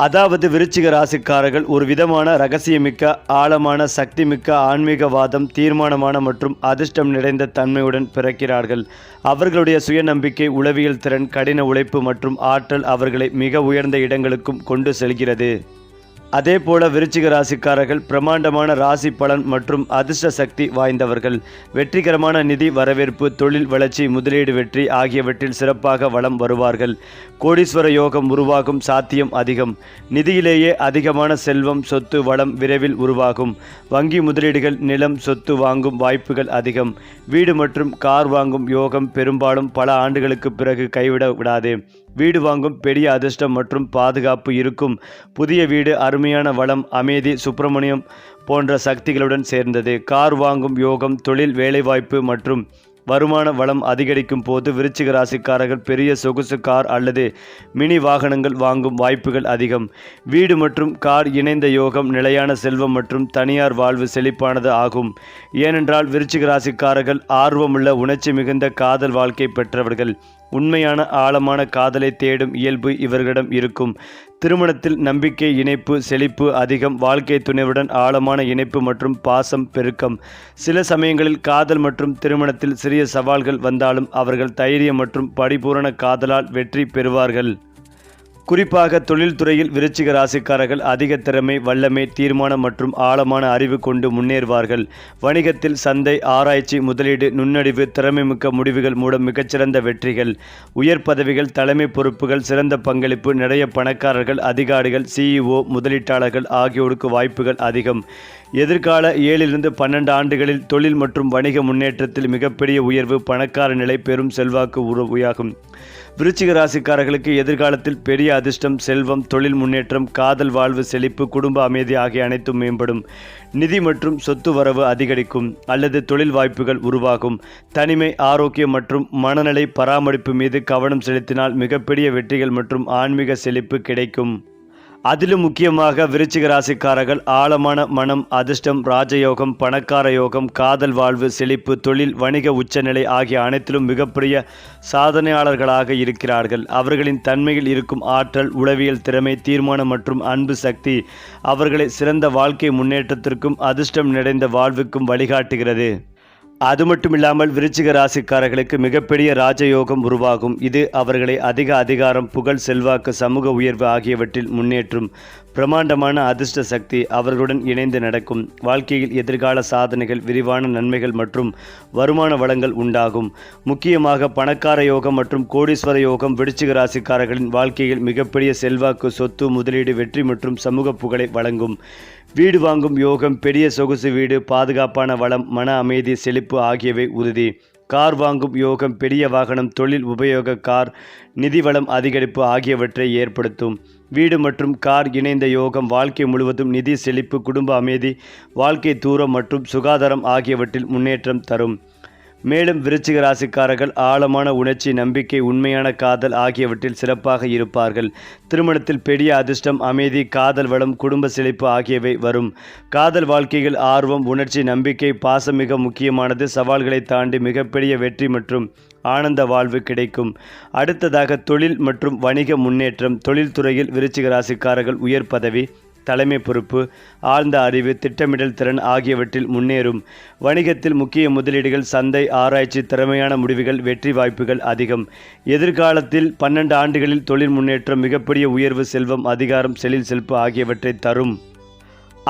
அதாவது விருச்சிக ராசிக்காரர்கள் ஒரு விதமான இரகசியமிக்க ஆழமான சக்திமிக்க ஆன்மீகவாதம் தீர்மானமான மற்றும் அதிர்ஷ்டம் நிறைந்த தன்மையுடன் பிறக்கிறார்கள். அவர்களுடைய சுயநம்பிக்கை, உளவியல் திறன், கடின உழைப்பு மற்றும் ஆற்றல் அவர்களை மிக உயர்ந்த இடங்களுக்கும் கொண்டு செல்கிறது. அதேபோல விருச்சிக ராசிக்காரர்கள் பிரமாண்டமான ராசி பலன் மற்றும் அதிர்ஷ்ட சக்தி வாய்ந்தவர்கள். வெற்றிகரமான நிதி வரவேற்பு, தொழில் வளர்ச்சி, முதலீடு வெற்றி ஆகியவற்றில் சிறப்பாக வலம் வருவார்கள். கோடீஸ்வர யோகம் உருவாகும் சாத்தியம் அதிகம். நிதியிலேயே அதிகமான செல்வம், சொத்து, வளம் விரைவில் உருவாகும். வங்கி முதலீடுகள், நிலம், சொத்து வாங்கும் வாய்ப்புகள் அதிகம். வீடு மற்றும் கார் வாங்கும் யோகம் பெரும்பாலும் பல ஆண்டுகளுக்கு பிறகு கைவிட விடாது. வீடு வாங்கும் பெரிய அதிர்ஷ்டம் மற்றும் பாதுகாப்பு இருக்கும். புதிய வீடு அருமையான வளம், அமைதி, சுப்பிரமணியம் போன்ற சக்திகளுடன் சேர்ந்தது. கார் வாங்கும் யோகம், தொழில், வேலைவாய்ப்பு மற்றும் வருமான வளம் அதிகரிக்கும் போது விருச்சிக ராசிக்காரர்கள் பெரிய சொகுசு கார் அல்லது மினி வாகனங்கள் வாங்கும் வாய்ப்புகள் அதிகம். வீடு மற்றும் கார் இணைந்த யோகம் நிலையான செல்வம் மற்றும் தனியார் வாழ்வு செழிப்பானது ஆகும். ஏனென்றால் விருச்சிக ராசிக்காரர்கள் ஆர்வமுள்ள, உணர்ச்சி மிகுந்த காதல் வாழ்க்கை பெற்றவர்கள். உண்மையான ஆழமான காதலை தேடும் இயல்பு இவர்களிடம் இருக்கும். திருமணத்தில் நம்பிக்கை, இணைப்பு, செழிப்பு அதிகம். வாழ்க்கை துணைவுடன் ஆழமான இணைப்பு மற்றும் பாசம் பெருக்கம். சில சமயங்களில் காதல் மற்றும் திருமணத்தில் சிறிய சவால்கள் வந்தாலும் அவர்கள் தைரியம் மற்றும் பரிபூரண காதலால் வெற்றி பெறுவார்கள். குறிப்பாக தொழில்துறையில் விருச்சிக ராசிக்காரர்கள் அதிக திறமை, வல்லமை, தீர்மானம் மற்றும் ஆழமான அறிவு கொண்டு முன்னேறுவார்கள். வணிகத்தில் சந்தை, ஆராய்ச்சி, முதலீடு, நுண்ணறிவு, திறமைமிக்க முடிவுகள் மூலம் மிகச்சிறந்த வெற்றிகள். உயர் பதவிகள், தலைமை பொறுப்புகள், சிறந்த பங்களிப்பு, நிறைய பணக்காரர்கள், அதிகாரிகள், CEO, முதலீட்டாளர்கள் ஆகியோருக்கு வாய்ப்புகள் அதிகம். எதிர்கால 7-12 ஆண்டுகளில் தொழில் மற்றும் வணிக முன்னேற்றத்தில் மிகப்பெரிய உயர்வு, பணக்கார நிலை, பெரும் செல்வாக்கு உருவாகும். விருச்சிக ராசிக்காரர்களுக்கு எதிர்காலத்தில் பெரிய அதிர்ஷ்டம், செல்வம், தொழில் முன்னேற்றம், காதல் வாழ்வு செழிப்பு, குடும்ப அமைதி ஆகிய அனைத்தும் மேம்படும். நிதி மற்றும் சொத்து வரவு அதிகரிக்கும் அல்லது தொழில் வாய்ப்புகள் உருவாகும். தனிமை, ஆரோக்கியம் மற்றும் மனநல பராமரிப்பு மீது கவனம் செலுத்தினால் மிகப்பெரிய வெற்றிகள் மற்றும் ஆன்மீக செழிப்பு கிடைக்கும். அதிலும் முக்கியமாக விருச்சிக ராசிக்காரர்கள் ஆழமான மனம், அதிர்ஷ்டம், ராஜயோகம், பணக்கார யோகம், காதல் வாழ்வு செழிப்பு, தொழில், வணிக உச்சநிலை ஆகிய அனைத்திலும் மிகப்பெரிய சாதனையாளர்களாக இருக்கிறார்கள். அவர்களின் தன்மையில் இருக்கும் ஆற்றல், உளவியல் திறமை, தீர்மானம் மற்றும் அன்பு சக்தி அவர்களை சிறந்த வாழ்க்கை முன்னேற்றத்திற்கும் அதிர்ஷ்டம் நிறைந்த வாழ்வுக்கும் வழிகாட்டுகிறது. அது மட்டும் இல்லாமல் விருச்சிக ராசிக்காரர்களுக்கு மிகப்பெரிய ராஜயோகம் உருவாகும். இது அவர்களை அதிக அதிகாரம், புகழ், செல்வாக்கு, சமூக உயர்வு ஆகியவற்றில் முன்னேற்றும். பிரமாண்டமான அதிர்ஷ்ட சக்தி அவர்களுடன் இணைந்து நடக்கும். வாழ்க்கையில் எதிர்கால சாதனைகள், விரிவான நன்மைகள் மற்றும் வருமான வளங்கள் உண்டாகும். முக்கியமாக பணக்கார யோகம் மற்றும் கோடீஸ்வர யோகம் விருச்சிக ராசிக்காரர்களின் வாழ்க்கையில் மிகப்பெரிய செல்வாக்கு, சொத்து, முதலீடு, வெற்றி மற்றும் சமூக புகழை வழங்கும். வீடு வாங்கும் யோகம், பெரிய சொகுசு வீடு, பாதுகாப்பான வளம், மன அமைதி, செழிப்பு ஆகியவை உறுதி. கார் வாங்கும் யோகம், பெரிய வாகனம், தொழில் உபயோக கார், நிதி வளம் அதிகரிப்பு ஆகியவற்றை ஏற்படுத்தும். வீடு மற்றும் கார் இணைந்த யோகம் வாழ்க்கை முழுவதும் நிதி செழிப்பு, குடும்ப அமைதி, வாழ்க்கை தூரம் மற்றும் சுகாதாரம் ஆகியவற்றில் முன்னேற்றம் தரும். மேலும் விருச்சிக ராசிக்காரர்கள் ஆழமான உணர்ச்சி, நம்பிக்கை, உண்மையான காதல் ஆகியவற்றில் சிறப்பாக இருப்பார்கள். திருமணத்தில் பெரிய அதிர்ஷ்டம், அமைதி, காதல் வளம், குடும்ப செழிப்பு ஆகியவை வரும். காதல் வாழ்க்கையில் ஆர்வம், உணர்ச்சி, நம்பிக்கை, பாசம் மிக முக்கியமானது. சவால்களை தாண்டி மிகப்பெரிய வெற்றி மற்றும் ஆனந்த வாழ்வு கிடைக்கும். அடுத்ததாக தொழில் மற்றும் வணிக முன்னேற்றம். தொழில்துறையில் விருச்சிக ராசிக்காரர்கள் உயர் பதவி, தலைமை பொறுப்பு, ஆழ்ந்த அறிவு, திட்டமிடல் திறன் ஆகியவற்றில் முன்னேறும். வணிகத்தில் முக்கிய முதலீடுகள், சந்தை, ஆராய்ச்சி, திறமையான முடிவுகள், வெற்றி வாய்ப்புகள் அதிகம். எதிர்காலத்தில் 12 ஆண்டுகளில் தொழில் முன்னேற்றம், மிகப்பெரிய உயர்வு, செல்வம், அதிகாரம், செழிப்பு ஆகியவற்றை தரும்.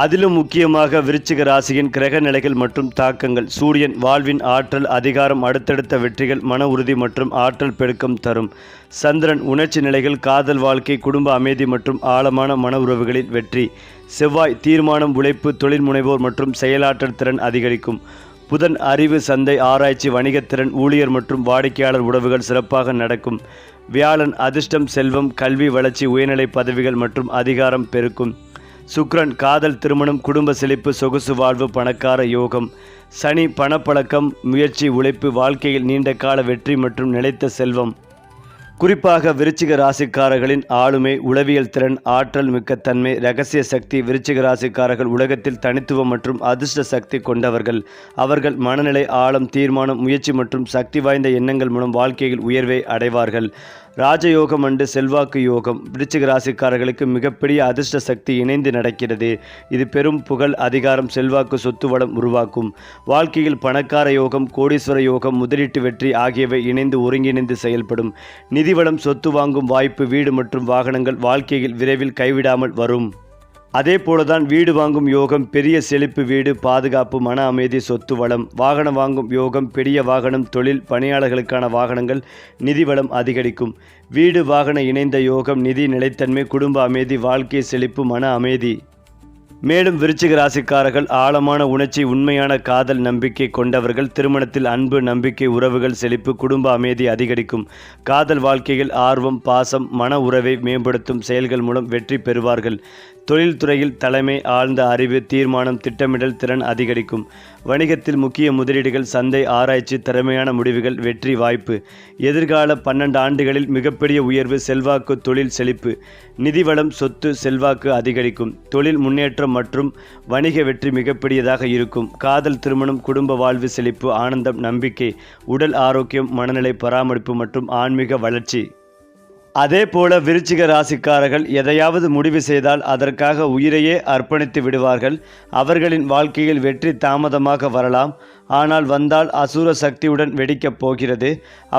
அதிலும் முக்கியமாக விருச்சிக ராசியின் கிரக நிலைகள் மற்றும் தாக்கங்கள். சூரியன் வாழ்வின் ஆற்றல், அதிகாரம், அடுத்தடுத்த வெற்றிகள், மன உறுதி மற்றும் ஆற்றல் பெருக்கம் தரும். சந்திரன் உணர்ச்சி நிலைகள், காதல் வாழ்க்கை, குடும்ப அமைதி மற்றும் ஆழமான மன உறவுகளில் வெற்றி. செவ்வாய் தீர்மானம், உழைப்பு, தொழில் முனைவோர் மற்றும் செயலாற்றல் திறன் அதிகரிக்கும். புதன் அறிவு, சந்தை, ஆராய்ச்சி, வணிகத்திறன், ஊழியர் மற்றும் வாடிக்கையாளர் உறவுகள் சிறப்பாக நடக்கும். வியாழன் அதிர்ஷ்டம், செல்வம், கல்வி வளர்ச்சி, உயர்நிலை பதவிகள் மற்றும் அதிகாரம் பெருக்கும். சுக்கிரன் காதல், திருமணம், குடும்ப செழிப்பு, சொகுசு வாழ்வு, பணக்கார யோகம். சனி பணப்பழக்கம், முயற்சி, உழைப்பு, வாழ்க்கையில் நீண்ட கால வெற்றி மற்றும் நிலைத்த செல்வம். குறிப்பாக விருச்சிக ராசிக்காரர்களின் ஆளுமை, உளவியல் திறன், ஆற்றல் மிக்க தன்மை, இரகசிய சக்தி. விருச்சிக ராசிக்காரர்கள் உலகத்தில் தனித்துவம் மற்றும் அதிர்ஷ்ட சக்தி கொண்டவர்கள். அவர்கள் மனநிலை, ஆழம், தீர்மானம், முயற்சி மற்றும் சக்தி வாய்ந்த எண்ணங்கள் மூலம் வாழ்க்கையில் உயர்வை அடைவார்கள். ராஜயோகம் அண்டு செல்வாக்கு யோகம் விருச்சிக ராசிக்காரர்களுக்கு மிகப்பெரிய அதிர்ஷ்ட சக்தி இணைந்து நடக்கிறது. இது பெரும் புகழ், அதிகாரம், செல்வாக்கு, சொத்து வளம் உருவாக்கும். வாழ்க்கையில் பணக்கார யோகம், கோடீஸ்வர யோகம், முதலீட்டு வெற்றி ஆகியவை இணைந்து ஒருங்கிணைந்து செயல்படும். நிதி வளம், சொத்து வாங்கும் வாய்ப்பு, வீடு மற்றும் வாகனங்கள் வாழ்க்கையில் விரைவில் கைவிடாமல் வரும். அதே போலதான் வீடு வாங்கும் யோகம், பெரிய செழிப்பு, வீடு, பாதுகாப்பு, மன அமைதி, சொத்து வளம். வாகனம் வாங்கும் யோகம், பெரிய வாகனம், தொழில், பணியாளர்களுக்கான வாகனங்கள், நிதி வளம் அதிகரிக்கும். வீடு வாகன இணைந்த யோகம், நிதி நிலைத்தன்மை, குடும்ப அமைதி, வாழ்க்கை செழிப்பு, மன அமைதி. மேலும் விருச்சிக ராசிக்காரர்கள் ஆழமான உணர்ச்சி, உண்மையான காதல், நம்பிக்கை கொண்டவர்கள். திருமணத்தில் அன்பு, நம்பிக்கை, உறவுகள் செழிப்பு, குடும்ப அமைதி அதிகரிக்கும். காதல் வாழ்க்கையில் ஆர்வம், பாசம், மன உறவை மேம்படுத்தும் செயல்கள் மூலம் வெற்றி பெறுவார்கள். தொழில்துறையில் தலைமை, ஆழ்ந்த அறிவு, தீர்மானம், திட்டமிடல் திறன் அதிகரிக்கும். வணிகத்தில் முக்கிய முதலீடுகள், சந்தை ஆராய்ச்சி, திறமையான முடிவுகள், வெற்றி வாய்ப்பு. எதிர்கால 12 ஆண்டுகளில் மிகப்பெரிய உயர்வு, செல்வாக்கு, தொழில் செழிப்பு. நிதி வளம், சொத்து, செல்வாக்கு அதிகரிக்கும். தொழில் முன்னேற்றம் மற்றும் வணிக வெற்றி மிகப்பெரியதாக இருக்கும். காதல், திருமணம், குடும்ப வாழ்வு செழிப்பு, ஆனந்தம், நம்பிக்கை, உடல் ஆரோக்கியம், மனநிலை பராமரிப்பு மற்றும் ஆன்மீக வளர்ச்சி. அதே போல விருச்சிக ராசிக்காரர்கள் எதையாவது முடிவு செய்தால் அதற்காக உயிரையே அர்ப்பணித்து விடுவார்கள். அவர்களின் வாழ்க்கையில் வெற்றி தாமதமாக வரலாம், ஆனால் வந்தால் அசுர சக்தியுடன் வெடிக்கப் போகிறது.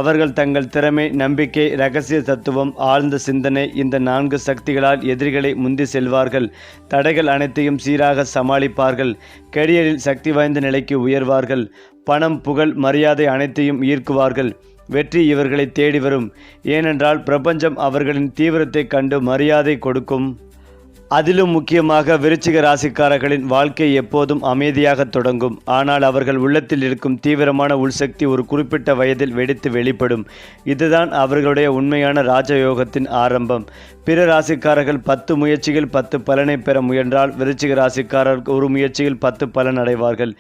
அவர்கள் தங்கள் திறமை, நம்பிக்கை, இரகசிய தத்துவம், ஆழ்ந்த சிந்தனை, இந்த 4 சக்திகளால் எதிரிகளை முந்தி செல்வார்கள். தடைகள் அனைத்தையும் சீராக சமாளிப்பார்கள். கெரியரில் சக்தி வாய்ந்த நிலைக்கு உயர்வார்கள். பணம், புகழ், மரியாதை அனைத்தையும் ஈர்க்குவார்கள். வெற்றி இவர்களை தேடி வரும். ஏனென்றால் பிரபஞ்சம் அவர்களின் தீவிரத்தை கண்டு மரியாதை கொடுக்கும். அதிலும் முக்கியமாக விருச்சிக ராசிக்காரர்களின் வாழ்க்கை எப்போதும் அமைதியாக தொடங்கும். ஆனால் அவர்கள் உள்ளத்தில் இருக்கும் தீவிரமான உள்சக்தி ஒரு குறிப்பிட்ட வயதில் வெடித்து வெளிப்படும். இதுதான் அவர்களுடைய உண்மையான ராஜயோகத்தின் ஆரம்பம். பிற ராசிக்காரர்கள் 10 முயற்சிகள் 10 பலனை பெற முயன்றால் விருச்சிக ராசிக்காரர் ஒரு முயற்சியில் 10 பலன் அடைவார்கள்.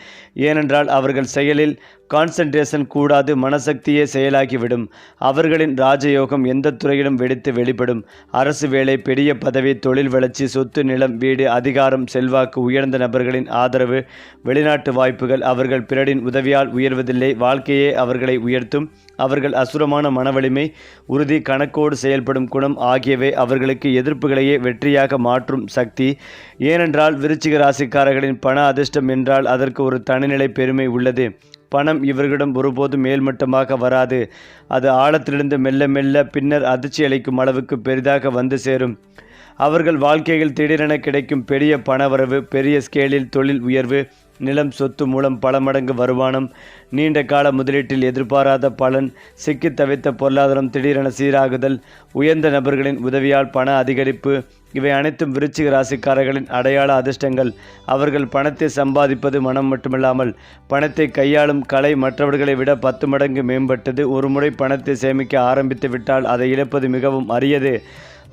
ஏனென்றால் அவர்கள் செயலில் கான்சன்ட்ரேஷன் கூடாது, மனசக்தியே செயலாகிவிடும். அவர்களின் ராஜயோகம் எந்த துறையிலும் வெடித்து வெளிப்படும். அரசு வேலை, பெரிய பதவி, தொழில் வளர்ச்சி, சொத்து, நிலம், வீடு, அதிகாரம், செல்வாக்கு, உயர்ந்த நபர்களின் ஆதரவு, வெளிநாட்டு வாய்ப்புகள். அவர்கள் பிறரின் உதவியால் உயர்வதில்லை, வாழ்க்கையே அவர்களை உயர்த்தும். அவர்கள் அசுரமான மனவலிமை, உறுதி, கணக்கோடு செயல்படும் குணம் ஆகியவை அவர்களுக்கு எதிர்ப்புகளையே வெற்றியாக மாற்றும் சக்தி. ஏனென்றால் விருச்சிக ராசிக்காரர்களின் பண அதிர்ஷ்டம் என்றால் அதற்கு ஒரு தனிநிலை பெருமை உள்ளது. பணம் இவர்களிடம் ஒருபோதும் மேல்மட்டமாக வராது. அது ஆழத்திலிருந்து மெல்ல மெல்ல பின்னர் அதிர்ச்சி அளிக்கும் அளவுக்கு பெரிதாக வந்து சேரும். அவர்கள் வாழ்க்கையில் திடீரென கிடைக்கும் பெரிய பணவரவு, பெரிய ஸ்கேலில் தொழில் உயர்வு, நிலம், சொத்து மூலம் பல மடங்கு வருமானம், நீண்ட கால முதலீட்டில் எதிர்பாராத பலன், சிக்கி தவித்த பொருளாதாரம் திடீரென சீராகுதல், உயர்ந்த நபர்களின் உதவியால் பண அதிகரிப்பு, இவை அனைத்தும் விருச்சிக ராசிக்காரர்களின் அடையாள அதிர்ஷ்டங்கள். அவர்கள் பணத்தை சம்பாதிப்பது மனம் மட்டுமில்லாமல் பணத்தை கையாளும் கலை மற்றவர்களை விட 10 மடங்கு மேம்பட்டது. ஒரு முறை பணத்தை சேமிக்க ஆரம்பித்து விட்டால் அதை இழப்பது மிகவும் அரியது.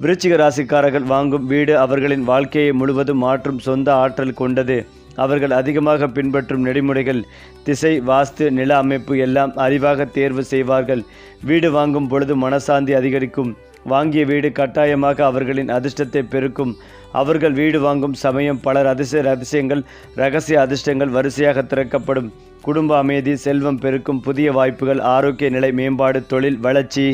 விருச்சிக ராசிக்காரர்கள் வாங்கும் வீடு அவர்களின் வாழ்க்கையை முழுவதும் மாற்றும் சொந்த ஆற்றல் கொண்டது. அவர்கள் அதிகமாக பின்பற்றும் நெறிமுறைகள், திசை, வாஸ்து, நில அமைப்பு எல்லாம் அறிவாக தேர்வு செய்வார்கள். வீடு வாங்கும் பொழுது மனசாந்தி அதிகரிக்கும். வாங்கிய வீடு கட்டாயமாக அவர்களின் அதிர்ஷ்டத்தை பெருக்கும். அவர்கள் வீடு வாங்கும் சமயம் பலர் அதிசயங்கள், இரகசிய அதிர்ஷ்டங்கள் வரிசையாக திறக்கப்படும். குடும்ப அமைதி, செல்வம் பெருக்கும், புதிய வாய்ப்புகள், ஆரோக்கிய நிலை மேம்பாடு, தொழில் வளர்ச்சி.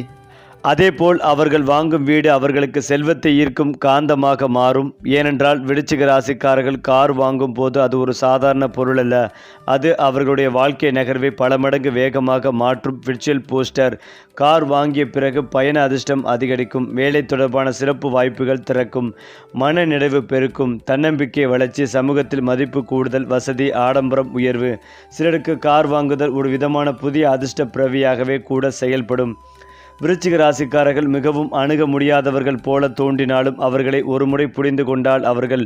அதேபோல் அவர்கள் வாங்கும் வீடு அவர்களுக்கு செல்வத்தை ஈர்க்கும் காந்தமாக மாறும். ஏனென்றால் விருச்சிக ராசிக்காரர்கள் கார் வாங்கும் போது அது ஒரு சாதாரண பொருள் அல்ல. அது அவர்களுடைய வாழ்க்கை நகர்வை பல மடங்கு வேகமாக மாற்றும் விர்ச்சுவல் போஸ்டர். கார் வாங்கிய பிறகு பயண அதிர்ஷ்டம் அதிகரிக்கும். வேலை தொடர்பான சிறப்பு வாய்ப்புகள் திறக்கும். மன நிறைவு பெருக்கும். தன்னம்பிக்கை வளர்ச்சி, சமூகத்தில் மதிப்பு கூடுதல், வசதி, ஆடம்பரம் உயர்வு. சிலருக்கு கார் வாங்குதல் ஒரு விதமான புதிய அதிர்ஷ்ட பிரவியாகவே கூட செயல்படும். விருச்சிக ராசிக்காரர்கள் மிகவும் அணுக முடியாதவர்கள் போல தோன்றினாலும் அவர்களை ஒருமுறை புரிந்து கொண்டால் அவர்கள்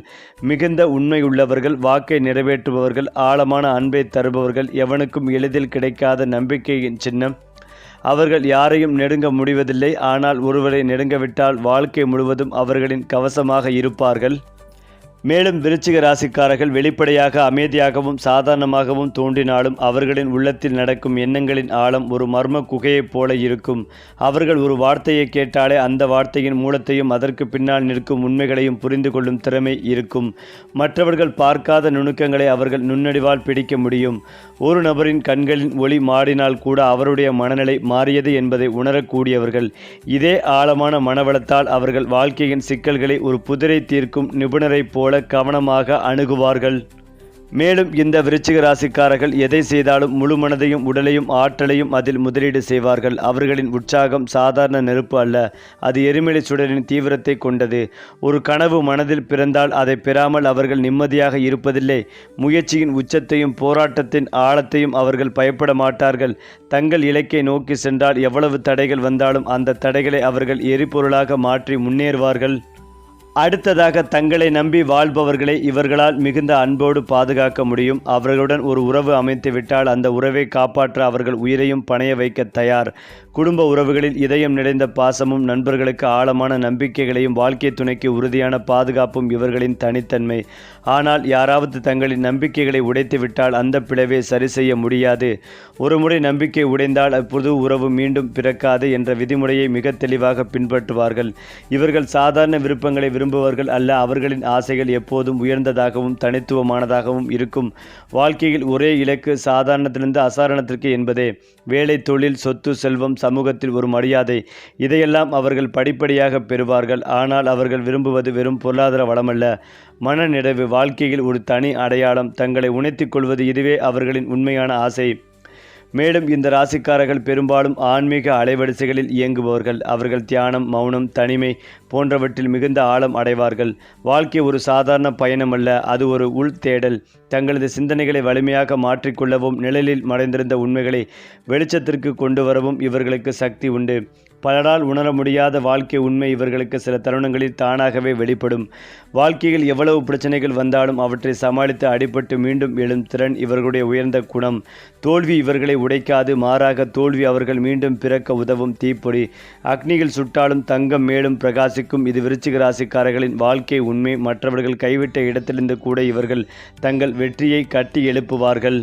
மிகுந்த உண்மையுள்ளவர்கள், வாக்கை நிறைவேற்றுபவர்கள், ஆழமான அன்பை தருபவர்கள், எவனுக்கும் எளிதில் கிடைக்காத நம்பிக்கையின் சின்னம். அவர்கள் யாரையும் நெருங்க முடிவதில்லை, ஆனால் ஒருவரை நெருங்கவிட்டால் வாழ்க்கை முழுவதும் அவர்களின் கவசமாக இருப்பார்கள். மேலும் விருச்சிக ராசிக்காரர்கள் வெளிப்படையாக அமைதியாகவும் சாதாரணமாகவும் தோன்றினாலும் அவர்களின் உள்ளத்தில் நடக்கும் எண்ணங்களின் ஆழம் ஒரு மர்ம குகையைப் போல இருக்கும். அவர்கள் ஒரு வார்த்தையை கேட்டாலே அந்த வார்த்தையின் மூலத்தையும் அதற்கு பின்னால் நிற்கும் உண்மைகளையும் புரிந்து கொள்ளும் திறமை இருக்கும். மற்றவர்கள் பார்க்காத நுணுக்கங்களை அவர்கள் நுண்ணறிவால் பிடிக்க முடியும். ஒரு நபரின் கண்களின் ஒளி மாறினால் கூட அவருடைய மனநிலை மாறியது என்பதை உணரக்கூடியவர்கள். இதே ஆழமான மனவளத்தால் அவர்கள் வாழ்க்கையின் சிக்கல்களை ஒரு புதிரை தீர்க்கும் நிபுணரைப் போல கவனமாக அணுகுவார்கள். மேலும் இந்த விருச்சிக ராசிக்காரர்கள் எதை செய்தாலும் முழு மனதையும் உடலையும் ஆற்றலையும் அதில் முதலீடு செய்வார்கள். அவர்களின் உற்சாகம் சாதாரண நெருப்பு அல்ல, அது எரிமலை சுடரின் தீவிரத்தை கொண்டது. ஒரு கனவு மனதில் பிறந்தால் அதை பெறாமல் அவர்கள் நிம்மதியாக இருப்பதில்லை. முயற்சியின் உச்சத்தையும் போராட்டத்தின் ஆழத்தையும் அவர்கள் பயப்பட மாட்டார்கள். தங்கள் இலக்கை நோக்கி சென்றால் எவ்வளவு தடைகள் வந்தாலும் அந்த தடைகளை அவர்கள் எரிபொருளாக மாற்றி முன்னேறுவார்கள். அடுத்ததாக தங்களை நம்பி வாழ்பவர்களை இவர்களால் மிகுந்த அன்போடு பாதுகாக்க முடியும். அவர்களுடன் ஒரு உறவு அமைத்து விட்டால் அந்த உறவை காப்பாற்ற அவர்கள் உயிரையும் பணைய வைக்க தயார். குடும்ப உறவுகளில் இதயம் நிறைந்த பாசமும் நண்பர்களுக்கு ஆழமான நம்பிக்கைகளையும் வாழ்க்கை துணைக்கு உறுதியான பாதுகாப்பும் இவர்களின் தனித்தன்மை. ஆனால் யாராவது தங்களின் நம்பிக்கைகளை உடைத்து விட்டால் அந்த பிளவை சரி செய்ய முடியாது. ஒருமுறை நம்பிக்கை உடைந்தால் புது உறவு மீண்டும் பிறக்காது என்ற விதிமுறையை மிக தெளிவாக பின்பற்றுவார்கள். இவர்கள் சாதாரண விருப்பங்களை விரும்புவர்கள் அல்ல. அவர்களின் ஆசைகள் எப்போதும் உயர்ந்ததாகவும் தனித்துவமானதாகவும் இருக்கும். வாழ்க்கையில் ஒரே இலக்கு சாதாரணத்திலிருந்து அசாதாரணத்திற்கு என்பதே. வேலை, தொழில், சொத்து, செல்வம், சமூகத்தில் ஒரு மரியாதை, இதையெல்லாம் அவர்கள் படிப்படியாக பெறுவார்கள். ஆனால் அவர்கள் விரும்புவது வெறும் பொருளாதார வளமல்ல, மன நிறைவு, வாழ்க்கையில் ஒரு தனி அடையாளம். தங்களை உணர்த்திக் கொள்வது, இதுவே அவர்களின் உண்மையான ஆசை. மேலும் இந்த ராசிக்காரர்கள் பெரும்பாலும் ஆன்மீக அலைவரிசைகளில் இயங்குபவர்கள். அவர்கள் தியானம், மௌனம், தனிமை போன்றவற்றில் மிகுந்த ஆழம் அடைவார்கள். வாழ்க்கை ஒரு சாதாரண பயணம் அல்ல, அது ஒரு உள் தேடல். தங்களது சிந்தனைகளை வலிமையாக மாற்றிக்கொள்ளவும் நிழலில் மறைந்திருந்த உண்மைகளை வெளிச்சத்திற்கு கொண்டு வரவும் இவர்களுக்கு சக்தி உண்டு. பலரால் உணர முடியாத வாழ்க்கை உண்மை இவர்களுக்கு சில தருணங்களில் தானாகவே வெளிப்படும். வாழ்க்கையில் எவ்வளவு பிரச்சனைகள் வந்தாலும் அவற்றை சமாளித்து அடிபட்டு மீண்டும் எழும் திறன் இவர்களுடைய உயர்ந்த குணம். தோல்வி இவர்களை உடைக்காது, மாறாக தோல்வி அவர்கள் மீண்டும் பிறக்க உதவும் தீப்பொறி. அக்னியில் சுட்டாலும் தங்கம் மேலும் பிரகாசிக்கும். இது விருச்சிக ராசிக்காரர்களின் வாழ்க்கை உண்மை. மற்றவர்கள் கைவிட்ட இடத்திலிருந்து கூட இவர்கள் தங்கள் வெற்றியை கட்டி எழுப்புவார்கள்.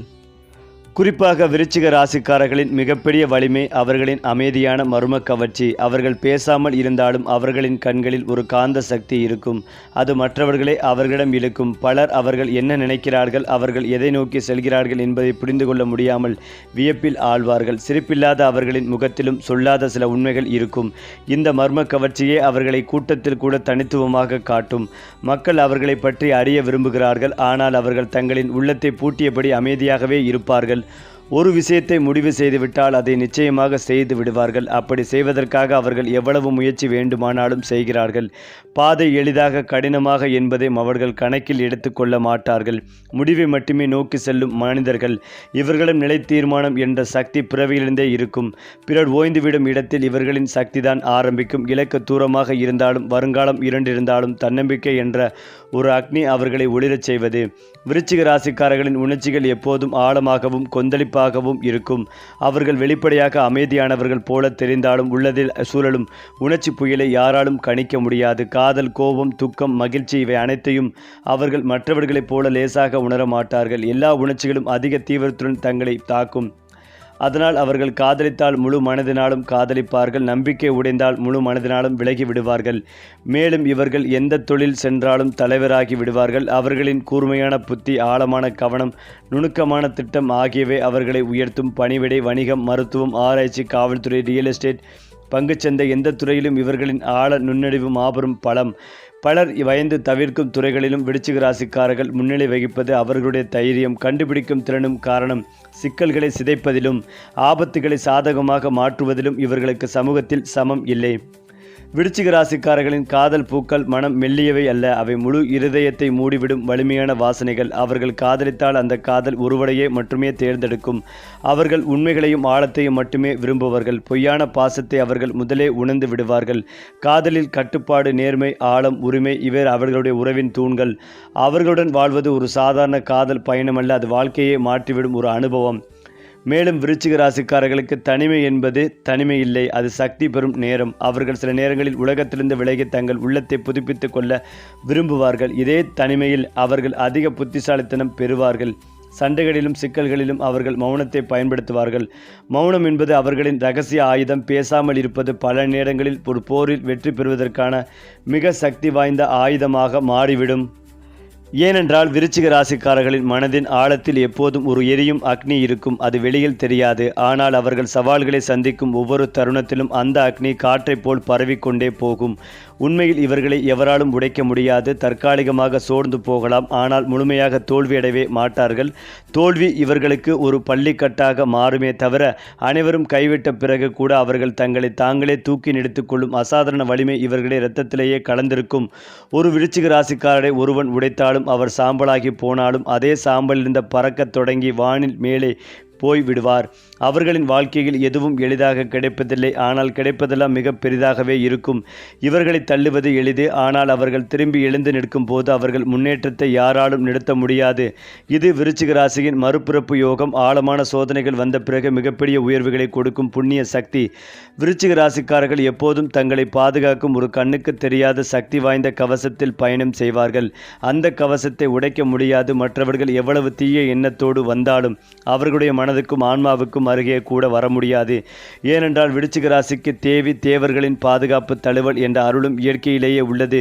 குறிப்பாக விருச்சிக ராசிக்காரர்களின் மிகப்பெரிய வலிமை அவர்களின் அமைதியான மர்ம கவர்ச்சி. அவர்கள் பேசாமல் இருந்தாலும் அவர்களின் கண்களில் ஒரு காந்த சக்தி இருக்கும். அது மற்றவர்களை அவர்களிடம் இழுக்கும். பலர் அவர்கள் என்ன நினைக்கிறார்கள், அவர்கள் எதை நோக்கி செல்கிறார்கள் என்பதை புரிந்து கொள்ள முடியாமல் வியப்பில் ஆழ்வார்கள். சிரிப்பில்லாத அவர்களின் முகத்திலும் சொல்லாத சில உண்மைகள் இருக்கும். இந்த மர்ம கவர்ச்சியே அவர்களை கூட்டத்தில் கூட தனித்துவமாக காட்டும். மக்கள் அவர்களை பற்றி அறிய விரும்புகிறார்கள், ஆனால் அவர்கள் தங்களின் உள்ளத்தை பூட்டியபடி அமைதியாகவே இருப்பார்கள். ஒரு விஷயத்தை முடிவு செய்துவிட்டால் அதை நிச்சயமாக செய்து விடுவார்கள். அப்படி செய்வதற்காக அவர்கள் எவ்வளவு முயற்சி வேண்டுமானாலும் செய்கிறார்கள். பாதை எளிதாக கடினமாக என்பதையும் அவர்கள் கணக்கில் எடுத்துக்கொள்ள மாட்டார்கள். முடிவை மட்டுமே நோக்கி செல்லும் மனிதர்கள். இவர்களின் நிலை தீர்மானம் என்ற சக்தி பிறவியிலிருந்தே இருக்கும். பிறர் ஓய்ந்துவிடும் இடத்தில் இவர்களின் சக்திதான் ஆரம்பிக்கும். இலக்கு தூரமாக இருந்தாலும் வருங்காலம் இருண்டிருந்தாலும் தன்னம்பிக்கை என்ற ஒரு அக்னி அவர்களை ஒளிரச் செய்வது. விருச்சிக ராசிக்காரர்களின் உணர்ச்சிகள் எப்போதும் ஆழமாகவும் கொந்தளிப்பாகவும் இருக்கும். அவர்கள் வெளிப்படையாக அமைதியானவர்கள் போல தெரிந்தாலும் உள்ளதில் சூழலும் உணர்ச்சி புயலை யாராலும் கணிக்க முடியாது. காதல், கோபம், துக்கம், மகிழ்ச்சி இவை அனைத்தையும் அவர்கள் மற்றவர்களைப் போல லேசாக உணர மாட்டார்கள். எல்லா உணர்ச்சிகளும் அதிக தீவிரத்துடன் தங்களை தாக்கும். அதனால் அவர்கள் காதலித்தால் முழு மனதினாலும் காதலிப்பார்கள், நம்பிக்கை உடைந்தால் முழு மனதினாலும் விலகி விடுவார்கள். மேலும் இவர்கள் எந்த தொழில் சென்றாலும் தலைவராகி விடுவார்கள். அவர்களின் கூர்மையான புத்தி, ஆழமான கவனம், நுணுக்கமான திட்டம் ஆகியவை அவர்களை உயர்த்தும். பணிவிடை, வணிகம், மருத்துவம், ஆராய்ச்சி, காவல்துறை, ரியல் எஸ்டேட், பங்குச்சந்தை, எந்த துறையிலும் இவர்களின் ஆழ நுண்ணறிவு மாபெரும் பலம். பலர் பயந்து தவிர்க்கும் துறைகளிலும் விருச்சிக ராசிக்காரர்கள் முன்னிலை வகிப்பது அவர்களுடைய தைரியம், கண்டுபிடிக்கும் திறனும் காரணம். சிக்கல்களை சிதைப்பதிலும் ஆபத்துகளை சாதகமாக மாற்றுவதிலும் இவர்களுக்கு சமூகத்தில் சமம் இல்லை. விருச்சிக ராசிக்காரர்களின் காதல் பூக்கள் மனம் மெல்லியவை அல்ல, அவை முழு இருதயத்தை மூடிவிடும் வலிமையான வாசனைகள். அவர்கள் காதலித்தால் அந்த காதல் ஒருவரையே மட்டுமே தேர்ந்தெடுக்கும். அவர்கள் உண்மைகளையும் ஆழத்தையும் மட்டுமே விரும்புவார்கள். பொய்யான பாசத்தை அவர்கள் முதலே உணர்ந்து விடுவார்கள். காதலில் கட்டுப்பாடு, நேர்மை, ஆழம், உரிமை இவை அவர்களுடைய உறவின் தூண்கள். அவர்களுடன் வாழ்வது ஒரு சாதாரண காதல் பயணமல்ல, அது வாழ்க்கையை மாற்றிவிடும் ஒரு அனுபவம். மேலும் விருச்சிக ராசிக்காரர்களுக்கு தனிமை என்பது தனிமை இல்லை, அது சக்தி பெறும் நேரம். அவர்கள் சில நேரங்களில் உலகத்திலிருந்து விலகி தங்கள் உள்ளத்தை புதுப்பித்து கொள்ள விரும்புவார்கள். இதே தனிமையில் அவர்கள் அதிக புத்திசாலித்தனம் பெறுவார்கள். சண்டைகளிலும் சிக்கல்களிலும் அவர்கள் மௌனத்தை பயன்படுத்துவார்கள். மௌனம் என்பது அவர்களின் இரகசிய ஆயுதம். பேசாமல் இருப்பது பல நேரங்களில் ஒரு போரில் வெற்றி பெறுவதற்கான மிக சக்தி வாய்ந்த ஆயுதமாக மாறிவிடும். ஏனென்றால் விருச்சிக ராசிக்காரர்களின் மனதின் ஆழத்தில் எப்போதும் ஒரு எரியும் அக்னி இருக்கும். அது வெளியில் தெரியாது. ஆனால் அவர்கள் சவால்களை சந்திக்கும் ஒவ்வொரு தருணத்திலும் அந்த அக்னி காற்றைப் போல் பரவிக்கொண்டே போகும். உண்மையில் இவர்களை எவராலும் உடைக்க முடியாது. தற்காலிகமாக சோர்ந்து போகலாம், ஆனால் முழுமையாக தோல்வியடையவே மாட்டார்கள். தோல்வி இவர்களுக்கு ஒரு பள்ளிக்கட்டாக மாறுமே தவிர அனைவரும் கைவிட்ட பிறகு கூட அவர்கள் தங்களை தாங்களே தூக்கி நிறுத்திக்கொள்ளும் அசாதாரண வலிமை இவர்களே இரத்தத்திலேயே கலந்திருக்கும். ஒரு விருச்சிக ராசிக்காரரை ஒருவன் உடைத்தாலும் அவர் சாம்பலாகி போனாலும் அதே சாம்பலிருந்த பறக்கத் தொடங்கி வானில் மேலே போய் விடுவார். அவர்களின் வாழ்க்கையில் எதுவும் எளிதாக கிடைப்பதில்லை, ஆனால் கிடைப்பதெல்லாம் மிக பெரிதாகவே இருக்கும். இவர்களை தள்ளுவது எளிது, ஆனால் அவர்கள் திரும்பி எழுந்து நிற்கும் போது அவர்கள் முன்னேற்றத்தை யாராலும் நிறுத்த முடியாது. இது விருச்சிக ராசியின் மறுபிறப்பு யோகம். ஆழமான சோதனைகள் வந்த பிறகு மிகப்பெரிய உயர்வுகளை கொடுக்கும் புண்ணிய சக்தி. விருச்சிக ராசிக்காரர்கள் எப்போதும் தங்களை பாதுகாக்கும் ஒரு கண்ணுக்கு தெரியாத சக்தி வாய்ந்த கவசத்தில் பயணம் செய்வார்கள். அந்த கவசத்தை உடைக்க முடியாது. மற்றவர்கள் எவ்வளவு தீய எண்ணத்தோடு வந்தாலும் அவர்களுடைய மனதுக்கும் ஆன்மாவுக்கும் அருகே கூட வர முடியாது. ஏனென்றால் விருச்சிக ராசிக்கு தேவி தேவர்களின் பாதுகாப்பு தழுவல் என்ற அருளும் இயற்கையிலேயே உள்ளது.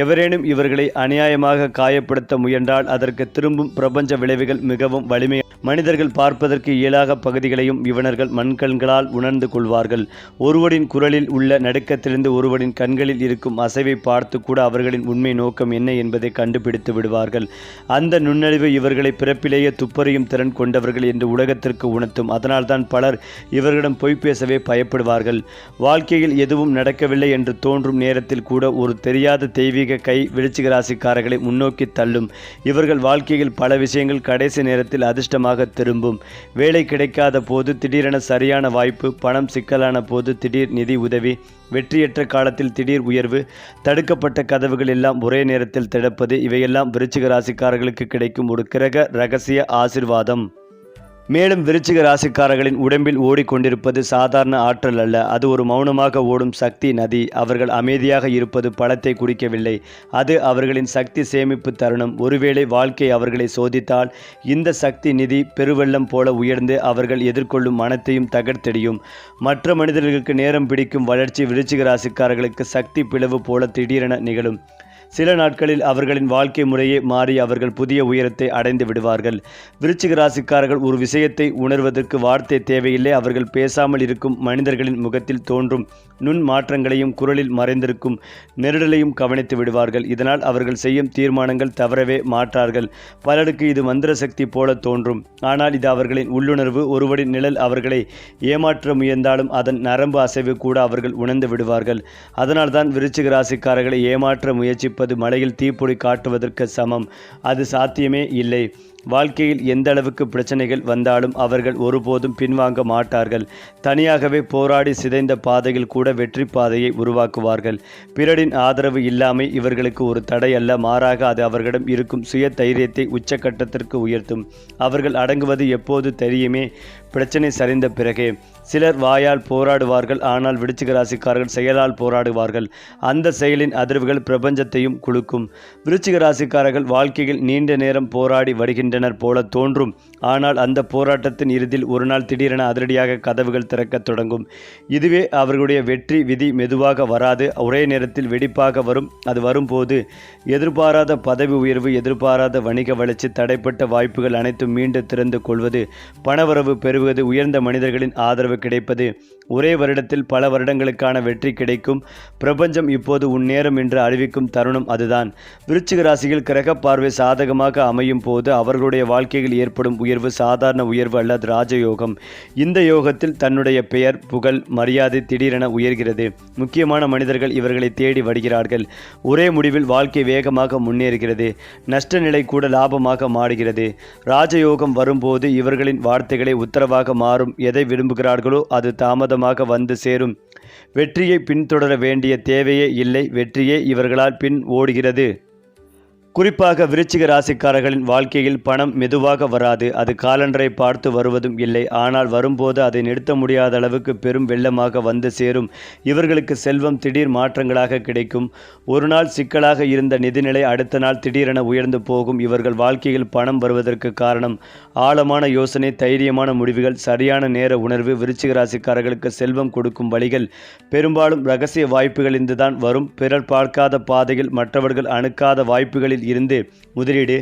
எவரேனும் இவர்களை அநியாயமாக காயப்படுத்த முயன்றால் அதற்கு திரும்பும் பிரபஞ்ச விளைவுகள் மிகவும் வலிமை. மனிதர்கள் பார்ப்பதற்கு இயலாத பகுதிகளையும் இவனர்கள் மண்கண்களால் உணர்ந்து கொள்வார்கள். ஒருவரின் குரலில் உள்ள நடுக்கத்திலிருந்து ஒருவரின் கண்களில் இருக்கும் அசைவை பார்த்து கூட அவர்களின் உண்மை நோக்கம் என்ன என்பதை கண்டுபிடித்து விடுவார்கள். அந்த நுண்ணறிவு இவர்களை பிறப்பிலேயே துப்பறியும் திறன் கொண்டவர்கள் என்று உலகத்திற்கு உணர்த்தும். அதனால்தான் பலர் இவர்களிடம் பொய் பேசவே பயப்படுவார்கள். வாழ்க்கையில் எதுவும் நடக்கவில்லை என்று தோன்றும் நேரத்தில் கூட ஒரு தெரியாத தெய்வீக கை விருச்சிக ராசிக்காரர்களை முன்னோக்கி தள்ளும். இவர்கள் வாழ்க்கையில் பல விஷயங்கள் கடைசி நேரத்தில் அதிர்ஷ்டமாக திரும்பும். வேலை கிடைக்காத போது திடீரென சரியான வாய்ப்பு, பணம் சிக்கலான போது திடீர் நிதி உதவி, வெற்றியற்ற காலத்தில் திடீர் உயர்வு, தடுக்கப்பட்ட கதவுகள் எல்லாம் ஒரே நேரத்தில் திறப்பது, இவையெல்லாம் விருச்சிக ராசிக்காரர்களுக்கு கிடைக்கும் ஒரு கிரக இரகசிய ஆசீர்வாதம். மேலும் விருச்சிக ராசிக்காரர்களின் உடம்பில் ஓடிக்கொண்டிருப்பது சாதாரண ஆற்றல் அல்ல, அது ஒரு மௌனமாக ஓடும் சக்தி நதி. அவர்கள் அமைதியாக இருப்பது பழத்தை குடிக்கவில்லை, அது அவர்களின் சக்தி சேமிப்பு தருணம். ஒருவேளை வாழ்க்கை அவர்களை சோதித்தால் இந்த சக்தி நிதி பெருவெள்ளம் போல உயர்ந்து அவர்கள் எதிர்கொள்ளும் மனத்தையும் தகர்த்தெறியும். மற்ற மனிதர்களுக்கு நேரம் பிடிக்கும் வளர்ச்சி விருச்சிக ராசிக்காரர்களுக்கு சக்தி பிளவு போல திடீரென நிகழும். சில நாட்களில் அவர்களின் வாழ்க்கை முறையே மாறி அவர்கள் புதிய உயரத்தை அடைந்து விடுவார்கள். விருச்சிக ராசிக்காரர்கள் ஒரு விஷயத்தை உணர்வதற்கு வார்த்தை தேவையில்லை. அவர்கள் பேசாமல் இருக்கும் மனிதர்களின் முகத்தில் தோன்றும் நுண் மாற்றங்களையும் குரலில் மறைந்திருக்கும் நெருடலையும் கவனித்து விடுவார்கள். இதனால் அவர்கள் செய்யும் தீர்மானங்கள் தவறவே மாட்டார்கள். பலருக்கு இது மந்திர சக்தி போல தோன்றும், ஆனால் இது அவர்களின் உள்ளுணர்வு. ஒருவரின் நிழல் அவர்களை ஏமாற்ற முயன்றாலும் அதன் நரம்பு அசைவு கூட அவர்கள் உணர்ந்து விடுவார்கள். அதனால்தான் விருச்சிக ராசிக்காரர்களை ஏமாற்ற முயற்சிப்பது மலையில் தீப்பொறி காட்டுவதற்கு சமம். அது சாத்தியமே இல்லை. வாழ்க்கையில் எந்த அளவுக்கு பிரச்சனைகள் வந்தாலும் அவர்கள் ஒருபோதும் பின்வாங்க மாட்டார்கள். தனியாகவே போராடி சிதைந்த பாதையில் கூட வெற்றி பாதையை உருவாக்குவார்கள். பிறரின் ஆதரவு இல்லாமை இவர்களுக்கு ஒரு தடை அல்ல, மாறாக அது அவர்களிடம் இருக்கும் சுய தைரியத்தை உச்சக்கட்டத்திற்கு உயர்த்தும். அவர்கள் அடங்குவது எப்போது தெரியுமே? பிரச்சனை சரிந்த பிறகே. சிலர் வாயால் போராடுவார்கள், ஆனால் விருச்சிக ராசிக்காரர்கள் செயலால் போராடுவார்கள். அந்த செயலின் அதிர்வுகள் பிரபஞ்சத்தையும் குலுக்கும். விருச்சிக ராசிக்காரர்கள் வாழ்க்கையில் நீண்ட நேரம் போராடி வருகின்றனர் போல தோன்றும், ஆனால் அந்த போராட்டத்தின் இறுதியில் ஒரு நாள் திடீரென அதிரடியாக கதவுகள் திறக்கத் தொடங்கும். இதுவே அவர்களுடைய வெற்றி. விதி மெதுவாக வராது, ஒரே நேரத்தில் வெடிப்பாக வரும். அது வரும்போது எதிர்பாராத பதவி உயர்வு, எதிர்பாராத வணிக வளர்ச்சி, தடைப்பட்ட வாய்ப்புகள் அனைத்தும் மீண்டும் திறந்து கொள்வது, பணவரவு பெறுவது, உயர்ந்த மனிதர்களின் ஆதரவு கிடைப்பது, ஒரே வருடத்தில் பல வருடங்களுக்கான வெற்றி கிடைக்கும். பிரபஞ்சம் இப்போது உன் நேரம் என்று அறிவிக்கும் தருணம் அதுதான். விருச்சிக ராசியில் கிரக பார்வை சாதகமாக அமையும் போது அவர்களுடைய வாழ்க்கையில் ஏற்படும் உயர்வு சாதாரண உயர்வு அல்ல, ராஜயோகம். இந்த யோகத்தில் தன்னுடைய பெயர், புகழ், மரியாதை திடீரென உயர்கிறது. முக்கியமான மனிதர்கள் இவர்களை தேடி வருகிறார்கள். ஒரே முடிவில் வாழ்க்கை வேகமாக முன்னேறுகிறது. நஷ்ட நிலை கூட லாபமாக மாறுகிறது. ராஜயோகம் வரும்போது இவர்களின் வார்த்தைகளை உத்தரவாக மாறும். எதை விரும்புகிறார்களோ அது தாமதமாக வந்து சேரும். வெற்றியை பின்தொடர வேண்டிய தேவையே இல்லை, வெற்றியே இவர்களால் பின் ஓடுகிறது. குறிப்பாக விருச்சிக ராசிக்காரர்களின் வாழ்க்கையில் பணம் மெதுவாக வராது. அது காலண்டரை பார்த்து வருவதும் இல்லை. ஆனால் வரும்போது அதை நிறுத்த முடியாத அளவுக்கு பெரும் வெள்ளமாக வந்து சேரும். இவர்களுக்கு செல்வம் திடீர் மாற்றங்களாக கிடைக்கும். ஒரு நாள் சிக்கலாக இருந்த நிதிநிலை அடுத்த நாள் திடீரென உயர்ந்து போகும். இவர்கள் வாழ்க்கையில் பணம் வருவதற்கு காரணம் ஆழமான யோசனை, தைரியமான முடிவுகள், சரியான நேர உணர்வு. விருச்சிக ராசிக்காரர்களுக்கு செல்வம் கொடுக்கும் வழிகள் பெரும்பாலும் ரகசிய வாய்ப்புகளிலிருந்து தான் வரும். பிறர் பார்க்காத பாதையில், மற்றவர்கள் அணுக்காத வாய்ப்புகளில் இருந்து முதலீடு,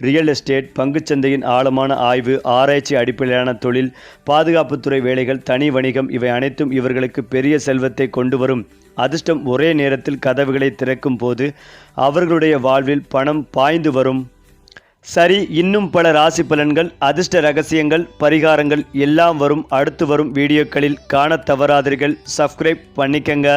ரியல் எஸ்டேட், பங்குச்சந்தையின் ஆழமான ஆய்வு, ஆராய்ச்சி அடிப்படையிலான தொழில், பாதுகாப்புத்துறை வேலைகள், தனி வணிகம் இவை அனைத்தும் இவர்களுக்கு பெரிய செல்வத்தை கொண்டு வரும். அதிர்ஷ்டம் ஒரே நேரத்தில் கதவுகளை திறக்கும் போது அவர்களுடைய வாழ்வில் பணம் பாய்ந்து வரும். சரி, இன்னும் பல ராசி பலன்கள், அதிர்ஷ்ட ரகசியங்கள், பரிகாரங்கள் எல்லாம் அடுத்து வரும் வீடியோக்களில் காண தவறாதீர்கள். சப்ஸ்கிரைப் பண்ணிக்கங்க.